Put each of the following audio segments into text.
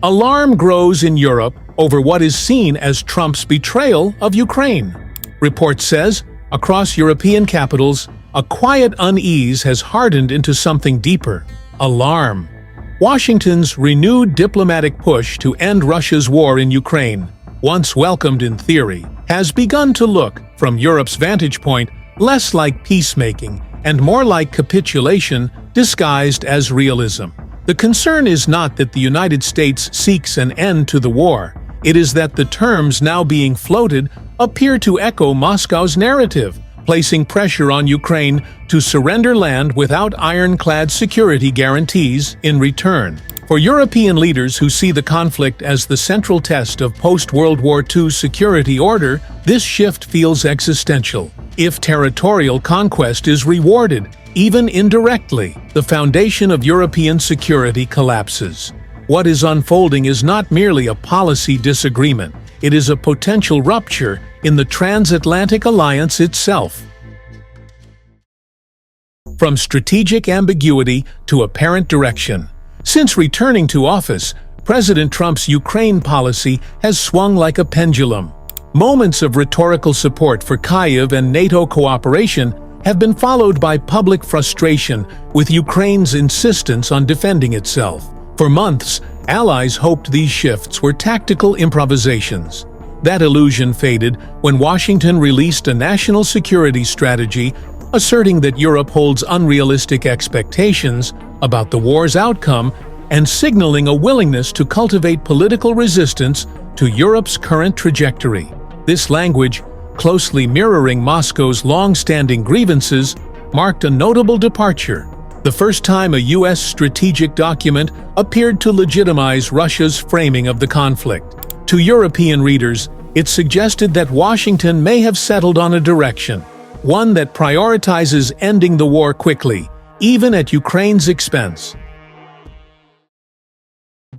Alarm grows in Europe over what is seen as Trump's betrayal of Ukraine. Report says, across European capitals, a quiet unease has hardened into something deeper: alarm. Washington's renewed diplomatic push to end Russia's war in Ukraine, once welcomed in theory, has begun to look, from Europe's vantage point, less like peacemaking and more like capitulation disguised as realism. The concern is not that the United States seeks an end to the war. It is that the terms now being floated appear to echo Moscow's narrative, placing pressure on Ukraine to surrender land without ironclad security guarantees in return. For European leaders who see the conflict as the central test of post-World War II security order, this shift feels existential. If territorial conquest is rewarded, even indirectly, the foundation of European security collapses. What is unfolding is not merely a policy disagreement, it is a potential rupture in the transatlantic alliance itself. From strategic ambiguity to apparent direction. Since returning to office, President Trump's Ukraine policy has swung like a pendulum. Moments of rhetorical support for Kyiv and NATO cooperation have been followed by public frustration with Ukraine's insistence on defending itself. For months, allies hoped these shifts were tactical improvisations. That illusion faded when Washington released a national security strategy asserting that Europe holds unrealistic expectations about the war's outcome and signaling a willingness to cultivate political resistance to Europe's current trajectory. This language, closely mirroring Moscow's long-standing grievances, marked a notable departure. The first time a U.S. strategic document appeared to legitimize Russia's framing of the conflict. To European readers, it suggested that Washington may have settled on a direction, one that prioritizes ending the war quickly, even at Ukraine's expense.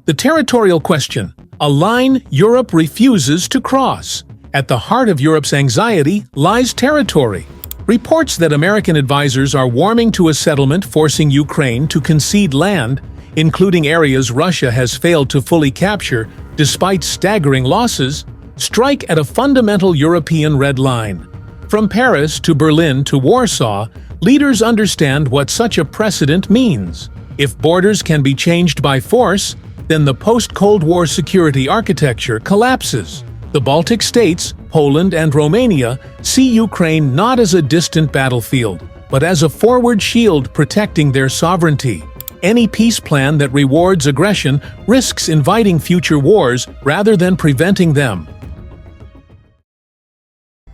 The territorial question, a line Europe refuses to cross. At the heart of Europe's anxiety lies territory. Reports that American advisors are warming to a settlement forcing Ukraine to concede land, including areas Russia has failed to fully capture despite staggering losses, strike at a fundamental European red line. From Paris to Berlin to Warsaw, leaders understand what such a precedent means. If borders can be changed by force, then the post-Cold War security architecture collapses. The Baltic states, Poland and Romania, see Ukraine not as a distant battlefield, but as a forward shield protecting their sovereignty. Any peace plan that rewards aggression risks inviting future wars rather than preventing them.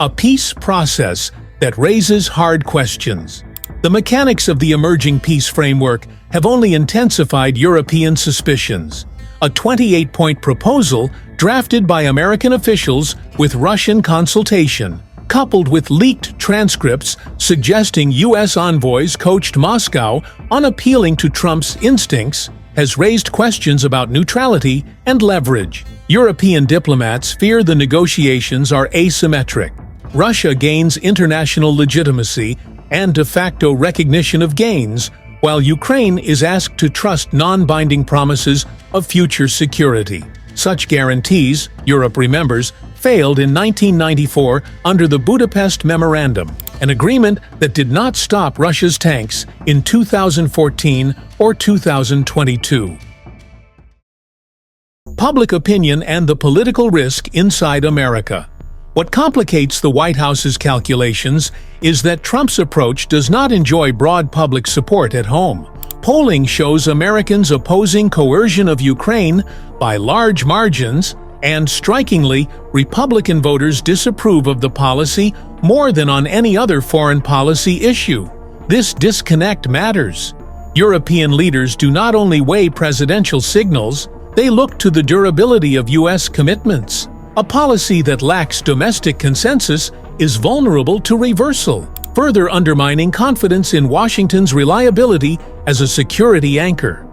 A peace process that raises hard questions. The mechanics of the emerging peace framework have only intensified European suspicions. A 28-point proposal drafted by American officials with Russian consultation, coupled with leaked transcripts suggesting U.S. envoys coached Moscow on appealing to Trump's instincts, has raised questions about neutrality and leverage. European diplomats fear the negotiations are asymmetric. Russia gains international legitimacy and de facto recognition of gains, while Ukraine is asked to trust non-binding promises of future security. Such guarantees, Europe remembers, failed in 1994 under the Budapest Memorandum, an agreement that did not stop Russia's tanks in 2014 or 2022. Public opinion and the political risk inside America. What complicates the White House's calculations is that Trump's approach does not enjoy broad public support at home. Polling shows Americans opposing coercion of Ukraine by large margins, and strikingly, Republican voters disapprove of the policy more than on any other foreign policy issue. This disconnect matters. European leaders do not only weigh presidential signals, they look to the durability of U.S. commitments. A policy that lacks domestic consensus is vulnerable to reversal, further undermining confidence in Washington's reliability as a security anchor.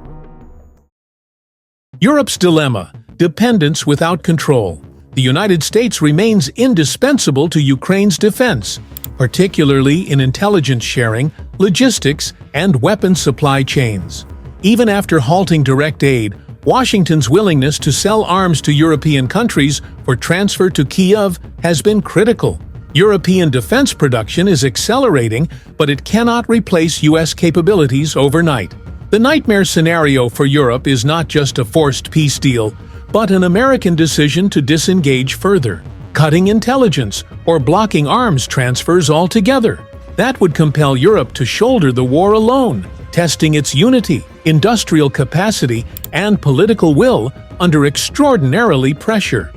Europe's dilemma: dependence without control. The United States remains indispensable to Ukraine's defense, particularly in intelligence sharing, logistics, and weapons supply chains. Even after halting direct aid, Washington's willingness to sell arms to European countries for transfer to Kyiv has been critical. European defense production is accelerating, but it cannot replace U.S. capabilities overnight. The nightmare scenario for Europe is not just a forced peace deal, but an American decision to disengage further, cutting intelligence or blocking arms transfers altogether. That would compel Europe to shoulder the war alone, testing its unity, industrial capacity, and political will under extraordinarily pressure.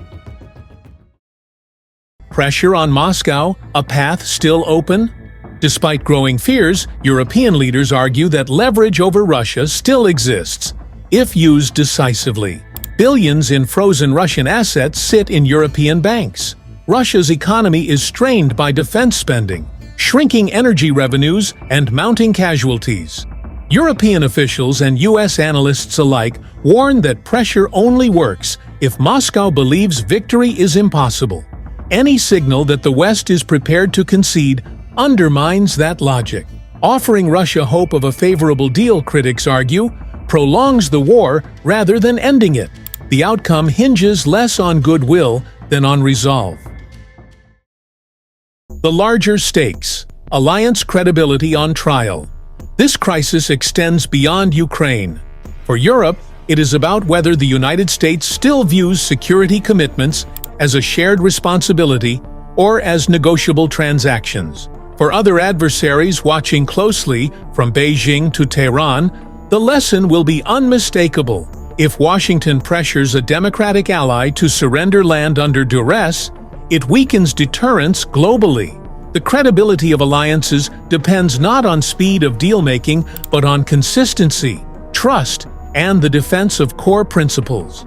Pressure on Moscow, a path still open? Despite growing fears, European leaders argue that leverage over Russia still exists, if used decisively. Billions in frozen Russian assets sit in European banks. Russia's economy is strained by defense spending, shrinking energy revenues, and mounting casualties. European officials and U.S. analysts alike warn that pressure only works if Moscow believes victory is impossible. Any signal that the West is prepared to concede undermines that logic. Offering Russia hope of a favorable deal, critics argue, prolongs the war rather than ending it. The outcome hinges less on goodwill than on resolve. The larger stakes. Alliance credibility on trial. This crisis extends beyond Ukraine. For Europe, it is about whether the United States still views security commitments as a shared responsibility or as negotiable transactions. For other adversaries watching closely, from Beijing to Tehran, the lesson will be unmistakable. If Washington pressures a democratic ally to surrender land under duress, it weakens deterrence globally. The credibility of alliances depends not on speed of deal-making, but on consistency, trust, and the defense of core principles.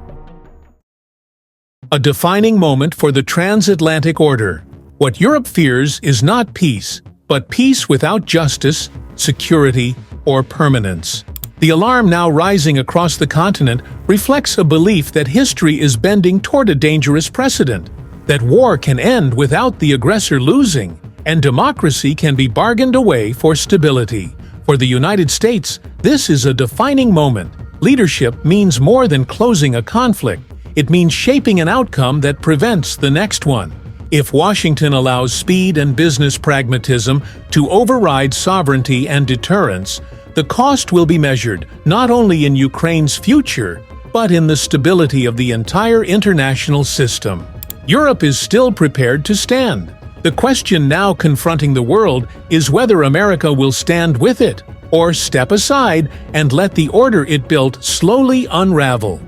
A defining moment for the transatlantic order. What Europe fears is not peace, but peace without justice, security, or permanence. The alarm now rising across the continent reflects a belief that history is bending toward a dangerous precedent, that war can end without the aggressor losing, and democracy can be bargained away for stability. For the United States, this is a defining moment. Leadership means more than closing a conflict. It means shaping an outcome that prevents the next one. If Washington allows speed and business pragmatism to override sovereignty and deterrence, the cost will be measured not only in Ukraine's future, but in the stability of the entire international system. Europe is still prepared to stand. The question now confronting the world is whether America will stand with it or step aside and let the order it built slowly unravel.